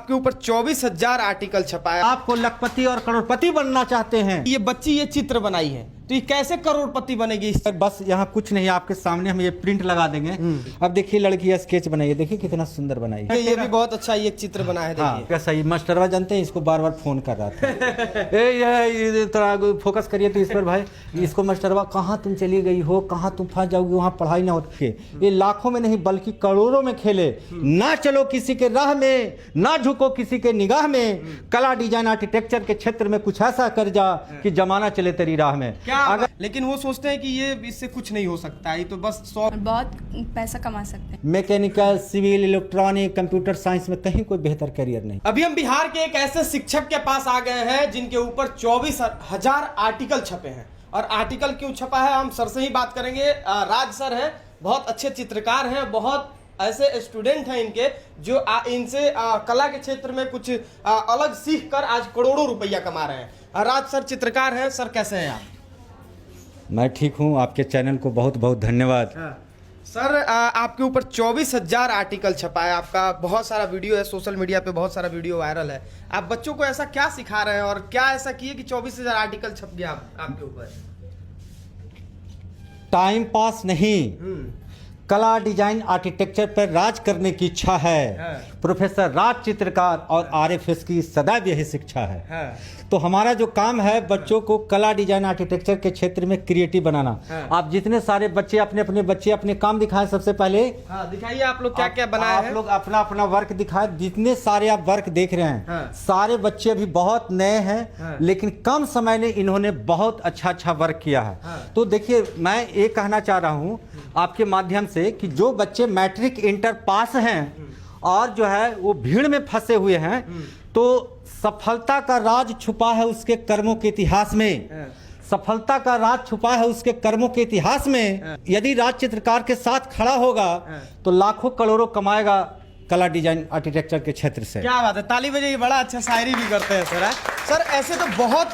आपके ऊपर 24,000 आर्टिकल छपा है। आपको लखपति और करोड़पति बनना चाहते हैं। ये बच्ची ये चित्र बनाई है, तो ये कैसे करोड़पति बनेगी? बस यहाँ कुछ नहीं, आपके सामने हम ये प्रिंट लगा देंगे। अब देखिए लड़की स्केच बनाई है, देखिए कितना सुंदर बनाई है। ये भी बहुत अच्छा ये चित्र बना है। देखिए कैसा ही मास्टरवा जानते हैं, इसको बार बार फोन कर रहा था ये थोड़ा फोकस करिए तो इस पर भाई, इसको मास्टरवा कहाँ तुम चली गई हो, कहाँ तुम फंस जाओगी, वहाँ पढ़ाई ना होके। ये लाखों में नहीं बल्कि करोड़ों में खेले। ना चलो किसी के राह में, ना झुको किसी के निगाह में, कला डिजाइन आर्किटेक्चर के क्षेत्र में कुछ ऐसा कर जा कि जमाना चले तेरी राह में। अगर लेकिन वो सोचते हैं कि ये इससे कुछ नहीं हो सकता है, ये तो बस बहुत पैसा कमा सकते हैं। Mechanical, civil, electronic, computer science में कहीं कोई बेहतर करियर नहीं। अभी हम बिहार के एक ऐसे शिक्षक के पास आ गए हैं जिनके ऊपर 24,000 आर्टिकल छपे हैं। और आर्टिकल क्यों छपा है हम सर से ही बात करेंगे। राज सर है, बहुत अच्छे चित्रकार हैं, बहुत ऐसे स्टूडेंट हैं इनके जो इनसे कला के क्षेत्र में कुछ अलग सीख कर आज करोड़ों रुपया कमा रहे हैं। राज सर चित्रकार हैं। सर कैसे हैं आप? मैं ठीक हूँ, आपके चैनल को बहुत बहुत धन्यवाद। सर आपके ऊपर 24,000 आर्टिकल छपा है, आपका बहुत सारा वीडियो है, सोशल मीडिया पे बहुत सारा वीडियो वायरल है। आप बच्चों को ऐसा क्या सिखा रहे हैं और क्या ऐसा किए कि 24,000 आर्टिकल छप गया आपके ऊपर? टाइम पास नहीं, कला डिजाइन आर्किटेक्चर पर राज करने की इच्छा है। प्रोफेसर राज चित्रकार और आरएफएस की सदैव यही शिक्षा है। तो हमारा जो काम है बच्चों को कला डिजाइन आर्किटेक्चर के क्षेत्र में क्रिएटिव बनाना। आप जितने सारे बच्चे अपने काम दिखाएं। सबसे पहले दिखाइए आप लोग क्या क्या बनाए हैं। आप लोग अपना अपना वर्क दिखाएं। जितने सारे आप वर्क देख रहे हैं सारे बच्चे अभी बहुत नए हैं, लेकिन कम समय में इन्होंने बहुत अच्छा वर्क किया है। तो देखिए मैं ये कहना चाह रहा हूँ आपके माध्यम से कि जो बच्चे मैट्रिक इंटर पास हैं और जो है वो भीड़ में फंसे हुए हैं, तो सफलता का राज छुपा है उसके कर्मों के इतिहास में। सफलता का राज छुपा है उसके कर्मों के इतिहास में। यदि राज चित्रकार के साथ खड़ा होगा तो लाखों करोड़ों कमाएगा कला डिजाइन आर्किटेक्चर के क्षेत्र से। क्या बात है, ताली बजाइए। बड़ा अच्छा शायरी भी करते हैं सर। सर ऐसे तो बहुत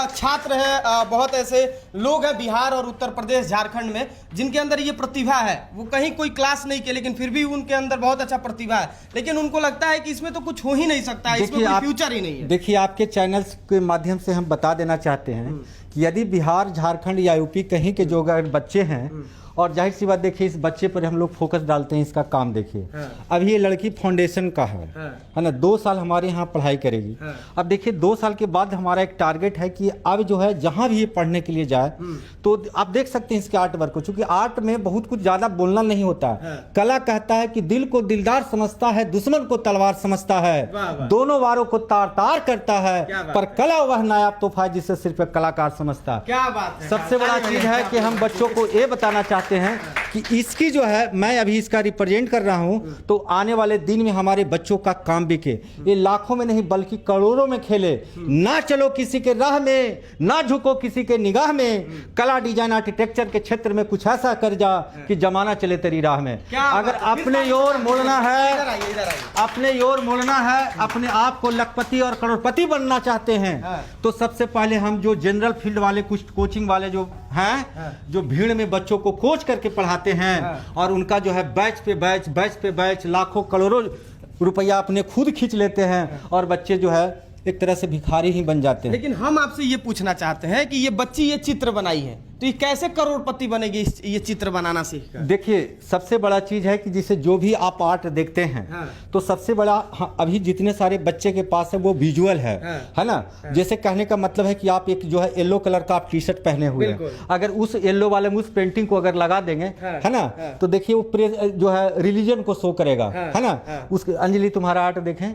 छात्र हैं, बहुत ऐसे लोग हैं बिहार और उत्तर प्रदेश, झारखंड में जिनके अंदर ये प्रतिभा है। वो कहीं कोई क्लास नहीं किए लेकिन फिर भी उनके अंदर बहुत अच्छा प्रतिभा है, लेकिन उनको लगता है कि इसमें तो कुछ हो ही नहीं सकता है, इसमें कोई फ्यूचर ही नहीं है। देखिए आपके चैनल के माध्यम से हम बता देना चाहते हैं कि यदि बिहार, झारखंड या यूपी कहीं के जो अगर बच्चे हैं, और जाहिर सी बात देखिए इस बच्चे पर हम लोग फोकस डालते हैं, इसका काम देखिए। अभी ये लड़की फाउंडेशन का है ना, 2 साल हमारे यहाँ पढ़ाई करेगी। अब देखिए 2 साल के बाद हमारा एक टारगेट है कि अब जो है जहाँ भी ये पढ़ने के लिए जाए तो आप देख सकते हैं इसके आर्ट वर्क को। चूंकि आर्ट में बहुत कुछ ज्यादा बोलना नहीं होता है। कला कहता है कि दिल को दिलदार समझता है, दुश्मन को तलवार समझता है, दोनों वारों को तार तार करता है, पर कला वह नायाब तोहफा है जिसे सिर्फ एक कलाकार समझता है। क्या बात है। सबसे बड़ा चीज है कि हम बच्चों को ये बताना चाहते हैं कि इसकी जो है मैं अभी इसका रिप्रेजेंट कर रहा हूं, तो आने वाले दिन में हमारे बच्चों का काम बिके। ये लाखों में नहीं बल्कि करोड़ों में खेले। ना चलो किसी के राह में, ना झुको किसी के निगाह में, कला डिजाइन आर्किटेक्चर के क्षेत्र में कुछ ऐसा कर जा कि जमाना चले तेरी राह में। अगर अपने ओर मुड़ना है, अपने ओर मुड़ना है, अपने आप को लखपति और करोड़पति बनना चाहते हैं, तो सबसे पहले हम जो जनरल फील्ड वाले कुछ कोचिंग वाले जो हैं, जो भीड़ में बच्चों को कोच करके पढ़ाते हैं और उनका जो है बैच पे बैच लाखों करोड़ों रुपया अपने खुद खींच लेते हैं और बच्चे जो है एक तरह से भिखारी ही बन जाते हैं। लेकिन हम आपसे ये पूछना चाहते हैं कि ये बच्ची ये चित्र बनाई है, तो ये कैसे करोड़पति बनेगी ये चित्र बनाना सीखकर? देखिए सबसे बड़ा चीज है कि जिसे जो भी आप आर्ट देखते हैं तो सबसे बड़ा अभी जितने सारे बच्चे के पास है वो विजुअल है ना। जैसे कहने का मतलब है कि आप एक जो है येलो कलर का आप टी शर्ट पहने हुए हैं, अगर उस येलो वाले में उस पेंटिंग को अगर लगा देंगे है ना, तो देखिए वो जो है रिलीजन को शो करेगा है ना। उसके अंजलि तुम्हारा आर्ट देखें,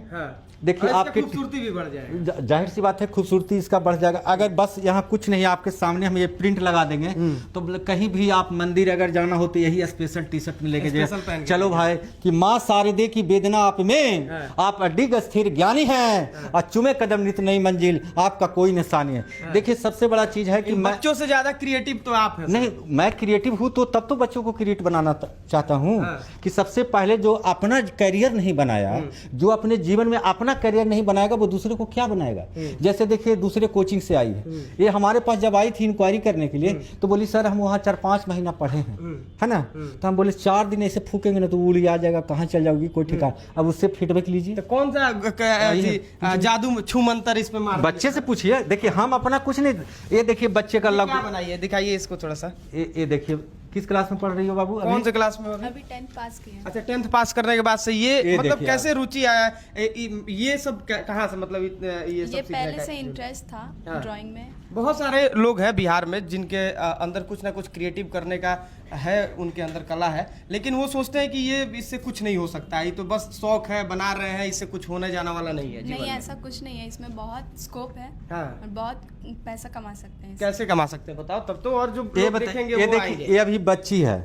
देखिए आपकी खूबसूरती भी बढ़ जाएगी। जाहिर सी बात है खूबसूरती इसका बढ़ जाएगा। अगर बस यहाँ कुछ नहीं, आपके सामने हम ये प्रिंट लगा देंगे तो कहीं भी आप मंदिर अगर जाना हो तो यही स्पेशल टी शर्ट में लेके जाए, चलो भाई कि माँ शारदे की वेदना आप में, आप अडिग स्थिर ज्ञानी हैं और चुमे कदम नित नई मंजिल, आपका कोई निशानी है। देखिए सबसे बड़ा चीज है कि बच्चों से ज्यादा क्रिएटिव तो आप हैं। नहीं, मैं क्रिएटिव हूँ तो तब तो बच्चों को क्रिएटिव बनाना चाहता हूँ कि सबसे पहले जो अपना करियर नहीं बनाया, जो अपने जीवन में अपना करियर नहीं बनाएगा वो दूसरे को क्या बनाएगा। जैसे देखिए दूसरे कोचिंग से आई है, ये हमारे पास जब आई थी इंक्वायरी करने के लिए तो बोली सर हम वहाँ 4-5 महीना पढ़े हैं, है ना। तो हम बोले 4 दिन ऐसे फूकेंगे ना तो उड़ी आ जाएगा, कहाँ चल जाओगी कोई ठिकाना। अब उससे फीडबैक लीजिए, तो कौन सा जादू छू मंतर इसमें मार बच्चे से पूछिए। देखिए हम अपना कुछ नहीं, ये देखिए बच्चे का क्या बनाइए, दिखाइए इसको थोड़ा सा। ये देखिए किस क्लास में पढ़ रही हो बाबू? कौन से क्लास में हो अभी? अभी 10th पास किए हैं। अच्छा 10th पास करने के बाद से ये मतलब देखिए कैसे रुचि आया ये सब कहाँ से, मतलब ये सब ये सीखने पहले का? से इंटरेस्ट था हाँ। ड्राइंग में। बहुत सारे लोग हैं बिहार में जिनके अंदर कुछ ना कुछ क्रिएटिव करने का है, उनके अंदर कला है, लेकिन वो सोचते हैं कि ये इससे कुछ नहीं हो सकता, ये तो बस शौक है, बना रहे हैं, इससे कुछ होने जाने वाला नहीं है जीवन नहीं, में। ऐसा कुछ नहीं है, इसमें बहुत स्कोप है हाँ। और बहुत पैसा कमा सकते हैं इससे। कैसे कमा सकते हैं बताओ, तब तो और जो ये लोग देखेंगे ये वो देखिए आएंगे। ये अभी बच्ची है,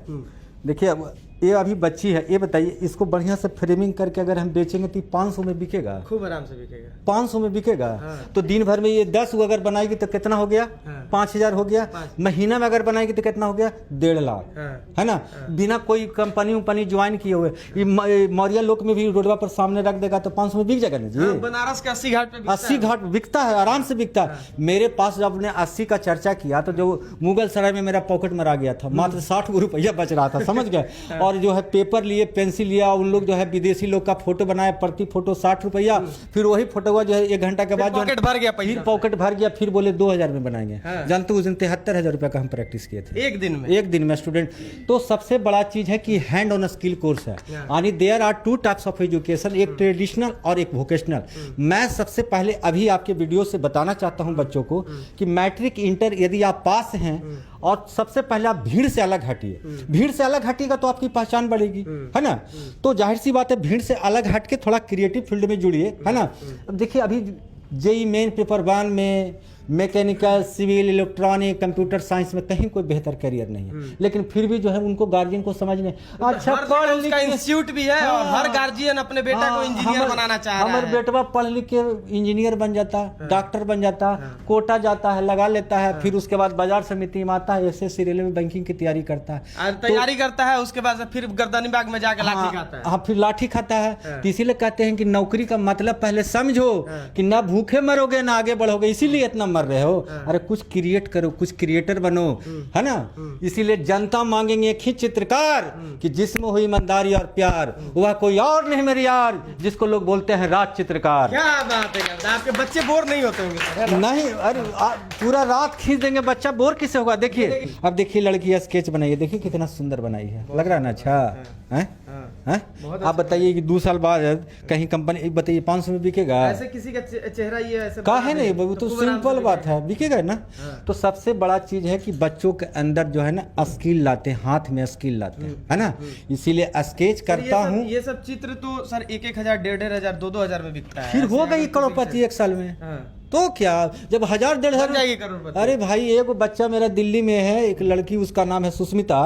देखिए अब ये अभी बच्ची है। ये बताइए इसको बढ़िया से फ्रेमिंग करके अगर हम बेचेंगे तो 500 में बिकेगा, खूब आराम से बिकेगा। 500 में बिकेगा। हाँ। तो दिन भर में ये 10 अगर बनाएगी तो कितना हो गया? हाँ। 5000 हो गया। 5,000 महीना में अगर बनाएगी तो कितना हो गया? 1.5 लाख, हाँ। है ना। बिना कोई कंपनी ज्वाइन किए हुए ये मौर्या लोक में भी रोडवा पर सामने रख देगा तो 500 में बिक जाएगा ना जी। हाँ, बनारस के 80 घाट पे बिकता 80 है। घाट बिकता है, आराम से बिकता है। मेरे पास जब आपने 80 का चर्चा किया तो जो मुगल सराय में मेरा पॉकेट मरा गया था, मात्र 60 रुपया बच रहा था, समझ गए। और जो है पेपर लिए, पेंसिल लिया, उन लोग जो है विदेशी लोग का फोटो बनाया, प्रति फोटो 60 रुपया, फिर वही फोटो हुआ जो है 1 घंटा के बाद जो है पॉकेट भर गया पैसा। फिर पॉकेट भर गया, फिर बोले 2000 में बनाएंगे। हाँ। जानते हो उस दिन 73,000 रुपया का हम प्रैक्टिस किए थे एक दिन में। एक दिन में स्टूडेंट। तो सबसे बड़ा चीज है कि हैंड ऑन स्किल कोर्स है, यानी there are 2 types of education, एक ट्रेडिशनल और एक वोकेशनल। मैं सबसे पहले अभी आपके वीडियो से बताना चाहता हूं बच्चों को कि मैट्रिक इंटर यदि आप पास हैं और सबसे पहले आप भीड़ से अलग हटिए। भीड़ से अलग हटिएगा तो आपकी पहचान बढ़ेगी, है ना। तो जाहिर सी बात है भीड़ से अलग हट के थोड़ा क्रिएटिव फील्ड में जुड़िए, है ना। अब देखिए अभी जेई मेन पेपर 1 में mechanical, civil, electronic, computer science में कहीं कोई बेहतर करियर नहीं है, लेकिन फिर भी जो है उनको गार्जियन को समझने अच्छा हर जगह उसका इंस्टीट्यूट भी है और हर गार्जियन अपने बेटा को इंजीनियर बनाना चाह रहा है। हमारे बेटवा पढ़ लिख के इंजीनियर बन जाता, डॉक्टर बन जाता, कोटा जाता है, लगा लेता है, फिर उसके बाद बाजार समिति में आता है, एसएससी रेलवे बैंकिंग की तैयारी करता है, तैयारी करता है, उसके बाद फिर गर्दनी बाग में जाकर लाठी खाता है। हाँ, फिर लाठी खाता है। तो इसीलिए कहते हैं कि नौकरी का मतलब पहले समझो कि ना भूखे मरोगे ना आगे बढ़ोगे, इसीलिए इतना मर रहे हो। अरे कुछ क्रिएट करो, कुछ क्रिएटर बनो, है ना। इसीलिए जनता मांगेंगे एक ही चित्रकार कि जिसमें हुई ईमानदारी और प्यार, वह कोई और नहीं मेरे यार, जिसको लोग बोलते हैं राज चित्रकार। क्या बात है, आपके बच्चे बोर नहीं होते होंगे? नहीं, अरे पूरा रात खींच देंगे, बच्चा बोर किससे होगा। देखिए अब देखिए लड़की स्केच बनाई है, देखिए कितना सुंदर बनाई है, लग रहा है ना। अच्छा है, आप बताइए कि 2 साल बाद कहीं कंपनी, बताइए 500 में बिकेगा? ऐसे किसी का चेहरा ये ऐसे काहे नहीं बाबू, तो सिंपल बात है, बिकेगा ना। तो सबसे बड़ा चीज है कि बच्चों के अंदर जो है ना स्किल लाते हैं, हाथ में स्किल लाते हैं, है ना। इसीलिए स्केच करता हूँ। ये सब चित्र तो सर 1,000, 1,500, 2,000 में बिकता है। फिर हो गई करोड़पति 1 साल में। तो क्या जब 1000 1,500। अरे भाई एक बच्चा मेरा दिल्ली में है, एक लड़की, उसका नाम है सुस्मिता,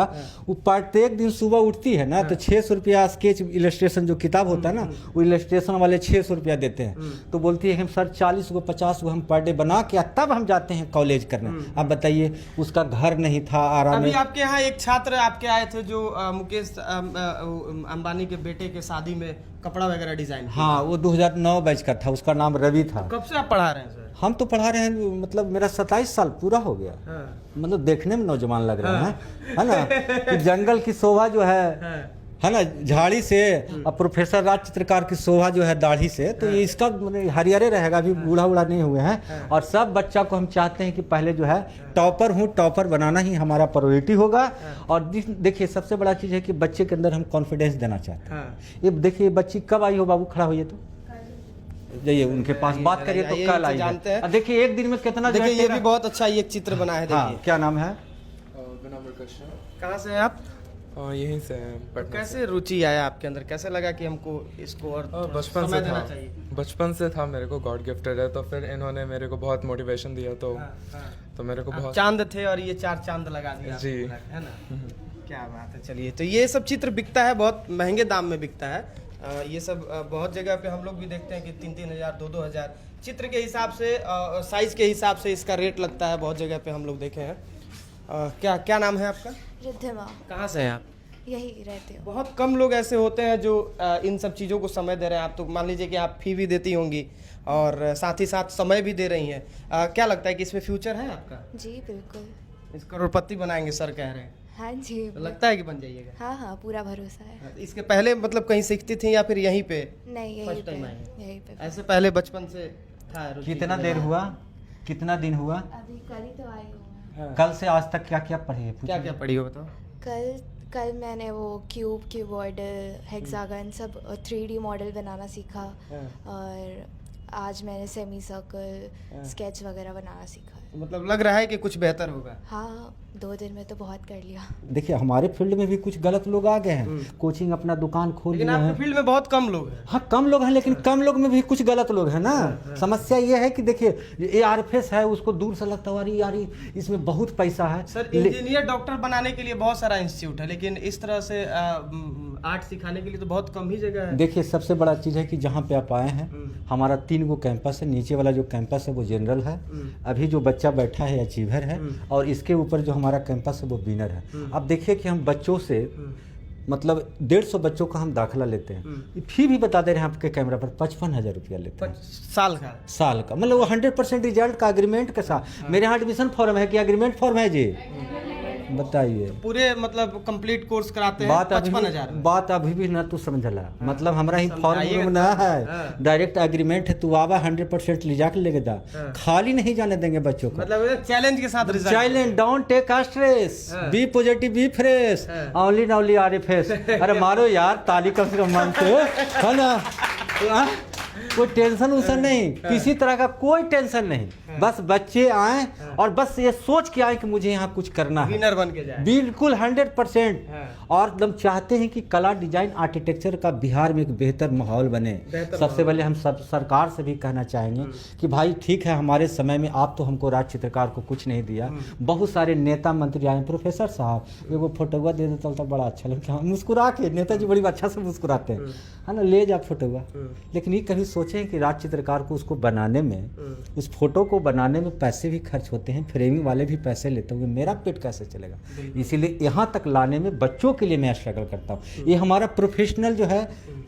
वो प्रत्येक दिन सुबह उठती है ना तो 600 रुपया स्केच इलस्ट्रेशन जो किताब होता है ना, वो इलस्ट्रेशन वाले 600 रुपया देते हैं। तो बोलती है हम सर 40 गो 50 गो हम पर डे बना के तब हम जाते हैं कॉलेज करने। अब बताइए उसका घर नहीं था, आराम अभी में। आपके यहाँ एक छात्र आपके आए थे जो मुकेश अंबानी के बेटे के शादी में कपड़ा वगैरह डिजाइन। हाँ, वो 2009 बैच का था, उसका नाम रवि था। कब से आप पढ़ा रहे हैं सर? हम तो पढ़ा रहे हैं, मतलब मेरा 27 साल पूरा हो गया। मतलब देखने में नौजवान लग रहा है ना। कि जंगल की शोभा जो है ना झाड़ी से, और प्रोफेसर राज चित्रकार की शोभा जो है दाढ़ी से, तो ये इसका हरियारे रहेगा, अभी बूढ़ा बूढ़ा नहीं हुए हैं। और सब बच्चा को हम चाहते हैं कि पहले जो है टॉपर हूँ, टॉपर बनाना ही हमारा प्रायोरिटी होगा। और देखिए सबसे बड़ा चीज़ है कि बच्चे के अंदर हम कॉन्फिडेंस देना चाहते हैं। ये देखिए बच्ची कब आई हो बाबू, खड़ा होइए तो जाइए उनके पास बात करिए तो कल आई जानते हैं। देखिए एक दिन में कितना, देखिए ये भी बहुत अच्छा एक चित्र बना है। देखिए क्या नाम है? कहाँ से हैं आप? यहीं से पटना। कैसे रुचि आया आपके अंदर, कैसे लगा कि हमको इसको और बचपन समय से देना था, चाहिए? बचपन से था, मेरे को गॉड गिफ्टेड है। तो फिर इन्होंने मेरे को बहुत मोटिवेशन दिया, तो मेरे को आप बहुत चांद थे और ये 4 चांद लगा दिया जी। आपको, है ना। क्या बात है। चलिए तो ये सब चित्र बिकता है, बहुत महंगे दाम में बिकता है। ये सब बहुत जगह पे हम लोग भी देखते हैं कि 3-3 हज़ार 2-2 हज़ार चित्र के हिसाब से, साइज के हिसाब से इसका रेट लगता है। बहुत जगह पे हम लोग देखे हैं। क्या क्या नाम है आपका? रिद्धिमा। कहाँ से हैं आप? यही रहती हूँ। बहुत कम लोग ऐसे होते हैं जो इन सब चीज़ों को समय दे रहे हैं। आप तो मान लीजिए कि आप फी भी देती होंगी और साथ ही साथ समय भी दे रही हैं। क्या लगता है कि इसमें फ्यूचर है आपका? जी बिल्कुल। इस करोड़पति बनाएंगे सर कह रहे हैं, हाँ जी, तो लगता है कि बन जाइएगा? हाँ हाँ, पूरा भरोसा है। इसके पहले मतलब कहीं सीखती थी या फिर यहीं पे नहीं, यहीं फर्स्ट पे, टाइम आए हैं? यहीं पे। ऐसे पहले बचपन से था रुचि? कितना देर हुआ, कितना दिन हुआ? अभी कल ही तो आई हूँ। हाँ। कल से आज तक क्या क्या पढ़े हैं? क्या क्या पढ़ी हो बताओ? कल मैंने वो क्यूबॉइडल, हेक्सागन सब 3D मॉडल बनाना सीखा। हाँ। और आज मैंने सेमी सर्कल, स्केच वगैरह बनाना सीखा है। मतलब लग रहा है कि कुछ बेहतर होगा। हाँ, 2 दिन में तो बहुत कर लिया। देखिए हमारे फील्ड में भी कुछ गलत लोग आ गए हैं, कोचिंग अपना दुकान खोल लेकिन लिया आपके है। फील्ड में बहुत कम लोग हैं। हाँ कम लोग हैं, लेकिन कम लोग में भी कुछ गलत लोग हैं ना। समस्या ये है कि देखिए ARFS है, उसको दूर से लगता है अरे यार इसमें बहुत पैसा है। सर इंजीनियर डॉक्टर बनाने के लिए बहुत सारा इंस्टीट्यूट है, लेकिन इस तरह से आर्ट सिखाने के लिए तो बहुत कम ही जगह है। देखिए सबसे बड़ा चीज़ है कि जहाँ पे आप आए हैं, हमारा 3 गो कैंपस है। नीचे वाला जो कैंपस है वो जनरल है, अभी जो बच्चा बैठा है अचीवर है, और इसके ऊपर जो हमारा कैंपस है वो विनर है। अब देखिए कि हम बच्चों से मतलब 150 बच्चों का हम दाखिला लेते हैं, फी भी बता दे रहे हैं आपके कैमरा पर 55,000 रुपया लेते हैं साल का। साल का। मतलब वो 100% रिजल्ट का एग्रीमेंट के साथ। मेरे यहाँ एडमिशन फॉर्म है कि एग्रीमेंट फॉर्म है जी? बताइए। पूरे मतलब कंप्लीट कोर्स कराते हैं बात 55,000। बात अभी भी ना तू समझला, मतलब हमारा ही समझाइएगा फॉर्म ना तो। है, डायरेक्ट एग्रीमेंट है। तू आवा 100% ले जाकर लेके जा, खाली नहीं जाने देंगे बच्चों को। मतलब चैलेंज के साथ result. Child don't take stress, be positive, be fresh, only नाउली RFS। अरे मारो यार ताली कम से कम मन से, है ना? हाँ? कोई टेंशन उसन नहीं, किसी तरह का कोई टेंशन नहीं। बस बच्चे आए और बस ये सोच के आए कि मुझे यहाँ कुछ करना है, विनर बन के जाए। बिल्कुल 100%। और हम चाहते हैं कि कला, डिजाइन, आर्किटेक्चर का बिहार में एक बेहतर माहौल बने। सबसे पहले हम सब सरकार से भी कहना चाहेंगे कि भाई ठीक है, हमारे समय में आप तो हमको राज चित्रकार को कुछ नहीं दिया, बहुत सारे नेता मंत्री आए। प्रोफेसर साहब एगो फोटोआ दे देता तो बड़ा अच्छा लगता, मुस्कुरा के नेताजी बड़ी अच्छा से मुस्कुराते हैं, है ना, ले जा फोटोआ। लेकिन ये कभी सोचें कि राज चित्रकार को उसको बनाने में, उस फोटो को बनाने में पैसे भी खर्च होते हैं, फ्रेमिंग वाले भी पैसे लेते होंगे, मेरा पेट कैसे चलेगा? इसीलिए यहाँ तक लाने में बच्चों के लिए मैं स्ट्रगल करता हूँ। ये हमारा प्रोफेशनल जो है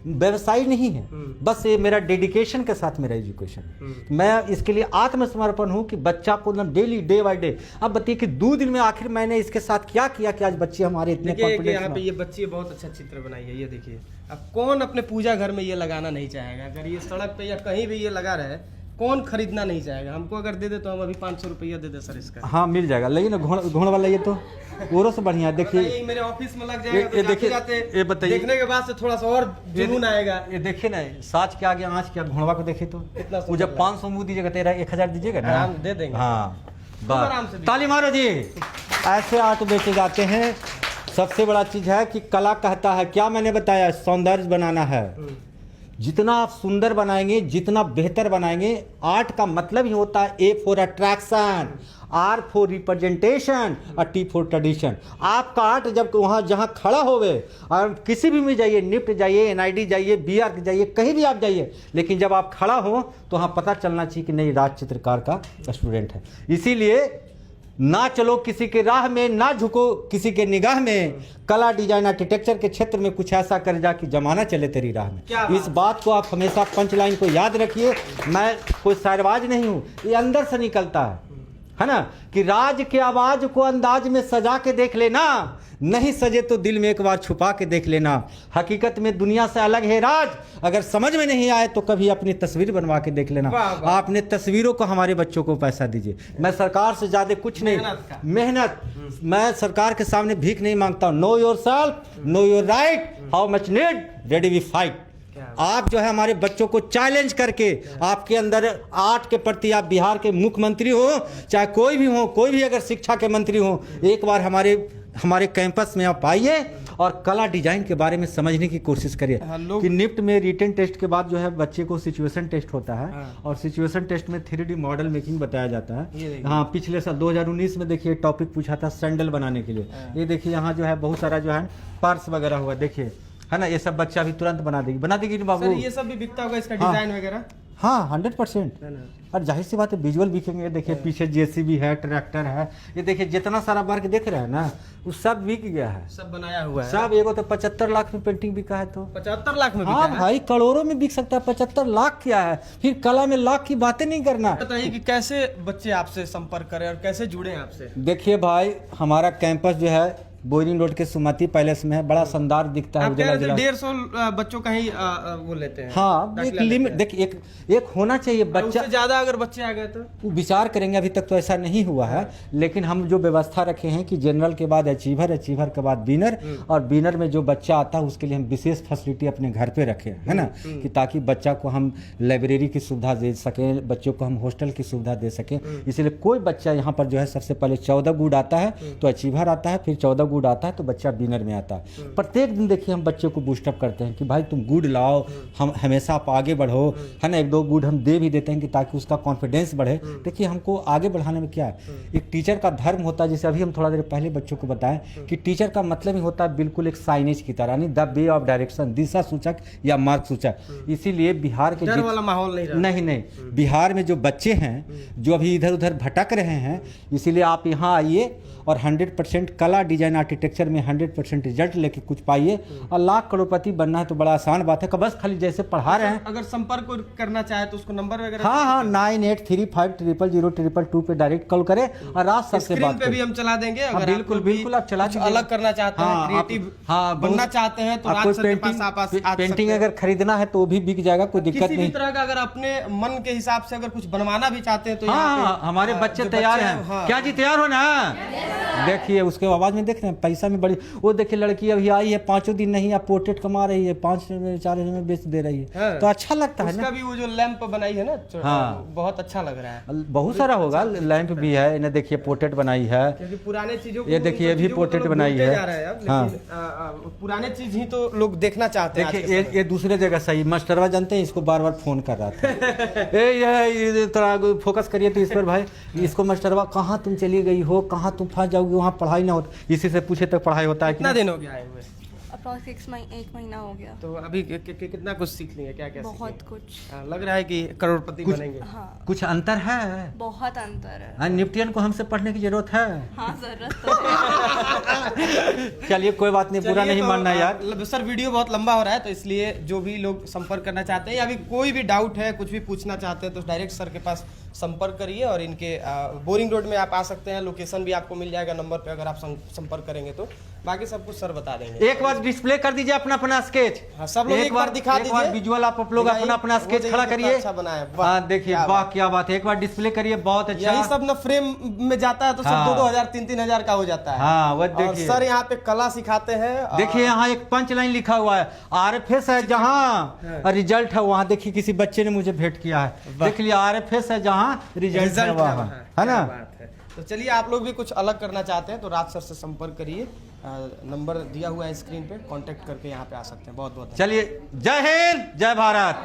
व्यवसाय नहीं है, बस ये मेरा डेडिकेशन के साथ मेरा एजुकेशन। मैं इसके लिए आत्मसमर्पण हूँ कि बच्चा को ना डेली डे बाय डे। अब बताइए कि 2 दिन में आखिर मैंने इसके साथ क्या किया कि आज बच्चे हमारे इतने कॉन्फिडेंस। यहाँ पे ये बच्ची बहुत अच्छा चित्र बनाई है, ये देखिए। अब कौन अपने पूजा घर में ये लगाना नहीं चाहेगा? अगर ये सड़क पे या कहीं भी ये लगा रहे, कौन खरीदना नहीं चाहेगा? हमको अगर दे दे तो हम अभी 500 रुपया दे दे सर इसका। हाँ मिल जाएगा, लेकिन घोड़ वाला ये तो औरों से बढ़िया है। देखिए ये मेरे ऑफिस में लग जाएगा तो ये देखिए, जाते ये बताइए, देखने के बाद से थोड़ा सा और जुनून आएगा। ये देखिए ना, साच के आगे आँच क्या, घोड़वा को देखे तो कितना वो जब 500 मुँह दीजिएगा, तेरा 1000 दीजिएगा ना, हम दे देंगे। हाँ आराम से बस ताली मारो जी। ऐसे आर्ट बेचे जाते हैं। सबसे बड़ा चीज है कि कला कहता है क्या, मैंने बताया सौंदर्य बनाना है। जितना आप सुंदर बनाएंगे, जितना बेहतर बनाएंगे। आर्ट का मतलब ही होता है A for attraction, R for representation और T फॉर ट्रेडिशन। आपका आर्ट जब वहाँ जहाँ खड़ा होवे, और किसी भी में जाइए, निफ्ट जाइए, NID जाइए, BR जाइए, कहीं भी आप जाइए, लेकिन जब आप खड़ा हो तो वहाँ पता चलना चाहिए कि नहीं राज चित्रकार का स्टूडेंट है। इसीलिए ना चलो किसी के राह में, ना झुको किसी के निगाह में। कला, डिजाइन, आर्किटेक्चर के क्षेत्र में कुछ ऐसा कर जा कि जमाना चले तेरी राह में। इस बात को आप हमेशा पंचलाइन को याद रखिए। मैं कोई शायरबाज नहीं हूँ, ये अंदर से निकलता है ना, कि राज के आवाज को अंदाज में सजा के देख लेना, नहीं सजे तो दिल में एक बार छुपा के देख लेना। हकीकत में दुनिया से अलग है राज, अगर समझ में नहीं आए तो कभी अपनी तस्वीर बनवा के देख लेना। आपने तस्वीरों को हमारे बच्चों को पैसा दीजिए। मैं सरकार से ज़्यादा कुछ नहीं, मेहनत, मैं सरकार के सामने भीख नहीं मांगता हूँ। Know yourself, know your right, how much need, ready we fight. आप जो है हमारे बच्चों को चैलेंज करके, आपके अंदर आर्ट के प्रति, आप बिहार के मुख्यमंत्री हो, चाहे कोई भी हो, कोई भी अगर शिक्षा के मंत्री हो, एक बार हमारे कैंपस में आप आइए और कला डिजाइन के बारे में समझने की कोशिश करिए। कि निफ्ट में रिटन टेस्ट के बाद जो है बच्चे को सिचुएशन टेस्ट होता है, और सिचुएशन टेस्ट में 3D मॉडल मेकिंग बताया जाता है। हाँ, पिछले साल 2019 में देखिए टॉपिक पूछा था सैंडल बनाने के लिए। ये देखिए यहाँ जो है बहुत सारा जो है पर्स वगैरह हुआ, देखिए है ना, ये सब बच्चा भी तुरंत बना देगी बाबू। ये सब भी बिकता होगा, इसका डिजाइन वगैरह? हाँ 100%। है ना? और जाहिर सी बात है विजुअल बिकेंगे। देखिए पीछे जेसीबी है, ट्रैक्टर है, ये देखिए जितना सारा वर्क देख रहे हैं ना वो सब बिक गया है। सब बनाया हुआ है। सब एगो तो 75 लाख में पेंटिंग बिका है। तो 75 लाख में बिका हाँ है। भाई करोड़ों में बिक सकता है। 75 लाख क्या है, फिर कला में लाख की बातें नहीं करना है। बताइए कि कैसे बच्चे आपसे संपर्क करें और कैसे जुड़े आपसे। देखिए भाई हमारा कैंपस जो है बोरिंग रोड के सुमति पैलेस में है, बड़ा शानदार दिखता है। आप कह रहे थे उजला 150 बच्चों का ही वो लेते हैं। हाँ एक दाखिला लिमिट लेते हैं। देखिए एक होना चाहिए और बच्चा। उससे ज्यादा अगर बच्चे आ गए तो वो विचार करेंगे, अभी तक तो ऐसा नहीं हुआ है। लेकिन हम जो व्यवस्था रखे हैं कि जनरल के बाद अचीवर, अचीवर के बाद विनर, और विनर में जो बच्चा आता है उसके लिए हम विशेष फैसिलिटी अपने घर पे रखे हैं, है ना, कि ताकि बच्चा को हम लाइब्रेरी की सुविधा दे सकें, बच्चों को हम हॉस्टल की सुविधा दे सकें। इसलिए कोई बच्चा यहाँ पर जो है सबसे पहले 14 गुड आता है तो अचीवर आता है, फिर 14 गुड आता है तो बच्चा विनर में आता है। प्रत्येक दिन देखिए हम बच्चे को बूस्टअप करते हैं कि भाई तुम गुड लाओ, हम हमेशा आप आगे बढ़ो, है ना। 1-2 गुड हम दे भी देते हैं कि ताकि उसका कॉन्फिडेंस बढ़े। देखिए हमको आगे बढ़ाने में क्या है, एक टीचर का धर्म होता है। जैसे अभी हम थोड़ा देर पहले बच्चों को बताएं कि टीचर का मतलब ही होता है बिल्कुल एक साइनेज की तरह, यानी द वे ऑफ डायरेक्शन, दिशा सूचक या मार्ग सूचक। इसीलिए बिहार के डर वाला माहौल नहीं रहा। नहीं बिहार में जो बच्चे हैं जो अभी इधर उधर भटक रहे हैं, इसीलिए आप यहाँ आइए और 100% कला डिजाइन आर्किटेक्चर में 100% रिजल्ट लेके कुछ पाइए। और लाख करोड़पति बनना है तो बड़ा आसान बात है, बस खाली जैसे पढ़ा रहे हैं। अगर संपर्क करना चाहे तो उसको नंबर वगैरह हाँ 9835000222 पे डायरेक्ट कॉल करें और राज सर से स्क्रीन बात पे भी करें। हम चला देंगे। हाँ, अगर बिल्कुल आप लोग भी बिल्कुल आप चला कुछ दीजिए। अलग करना चाहते हैं, हाँ, क्रिएटिव हाँ, बनना बहुत- चाहते हैं तो आप राज कोई सर के पास आप आ सकते पेंटिंग हैं। अगर खरीदना है तो वो भी बिक जाएगा, कोई दिक्कत किसी भी नहीं। तरह का अगर अपने मन के हिसाब से अगर कुछ बनवाना भी चाहते हैं तो यहाँ हाँ पे, हमारे बच्चे जो तैयार बच्चे हैं। हाँ। क्या जी तैयार हो ना? देखिए उसके आवाज में देख रहे हैं पैसा में बड़ी। वो देखिए लड़की अभी आई है 5 दिन नहीं, आप पोर्ट्रेट कमा रही है 5-4 हजार में बेच दे रही है। हाँ। तो अच्छा लगता है उसका ना। भी वो जो लैंप बनाई है ना, हाँ। बहुत अच्छा लग रहा है। बहुत सारा होगा, लैंप भी है, इन्हें देखिए पोर्ट्रेट बनाई है। क्योंकि पुराने चीजों को ये देखिए, ये भी चीजों को तो पोर्ट्रेट लोग बनाई भूलते है। जा रहे हैं अब, हाँ। लेकिन पुराने चीज ही तो लोग देखना चाहते हैं। देखिए ये दूसरे जगह सही मास्टरवा जानते हैं, इसको बार बार फोन कर रहा था। ये थोड़ा फोकस करिए तो इस पर भाई, इसको मास्टरवा कहाँ तुम चली गई हो, कहाँ तुम फंस जाओगी, वहाँ पढ़ाई ना हो। इसी से पूछे तक पढ़ाई होता है कि कितना दिन हो गया आए हुए? अप्रॉक्स 1 महीना हो गया। तो अभी कितना कुछ सीख लिए, क्या क्या बहुत कुछ। लग रहा है कि करोड़पति बनेंगे। हाँ कुछ अंतर है। बहुत अंतर है। हाँ, निफ्टियन को हमसे पढ़ने की जरूरत है। हाँ जरूरत तो है। चलिए कोई बात नहीं, बुरा चलिए नहीं तो, मानना यार। सर वीडियो बहुत लंबा हो रहा है तो इसलिए जो भी लोग संपर्क करना चाहते हैं या अभी कोई भी डाउट है, कुछ भी पूछना चाहते हैं तो डायरेक्ट सर के पास संपर्क करिए। और इनके बोरिंग रोड में आप आ सकते हैं, लोकेशन भी आपको मिल जाएगा नंबर पे अगर आप संपर्क करेंगे तो। बाकी सब कुछ सर बता देंगे। एक बार डिस्प्ले कर दीजिए अपना अपना स्केच। हाँ, सब लोग एक बार दिखा एक बार दीजिए। विजुअल आप लोग अपना अपना वो स्केच देखिए खड़ा कितना करिए। अच्छा बना है। वाह, हाँ देखिए, क्या वाह बात। क्या बात है। एक बार डिस्प्ले करिए, बहुत अच्छा। यही सब ना फ्रेम में जाता है तो सब हाँ। 2-2 हजार 3-3 हजार का हो जाता है। हाँ वो और देखिए, सर यहाँ पे कला सिखाते हैं। देखिए यहाँ एक पंच लाइन लिखा हुआ है, RFS है जहाँ रिजल्ट है वहाँ। देखिए किसी बच्चे ने मुझे भेंट किया है, देख लिया RFS है जहाँ रिजल्ट है वहाँ, है ना। तो चलिए आप लोग भी कुछ अलग करना चाहते हैं तो राज सर से संपर्क करिए। नंबर दिया हुआ है स्क्रीन पे, कांटेक्ट करके यहाँ पे आ सकते हैं। बहुत बहुत चलिए, जय हिंद, जय भारत।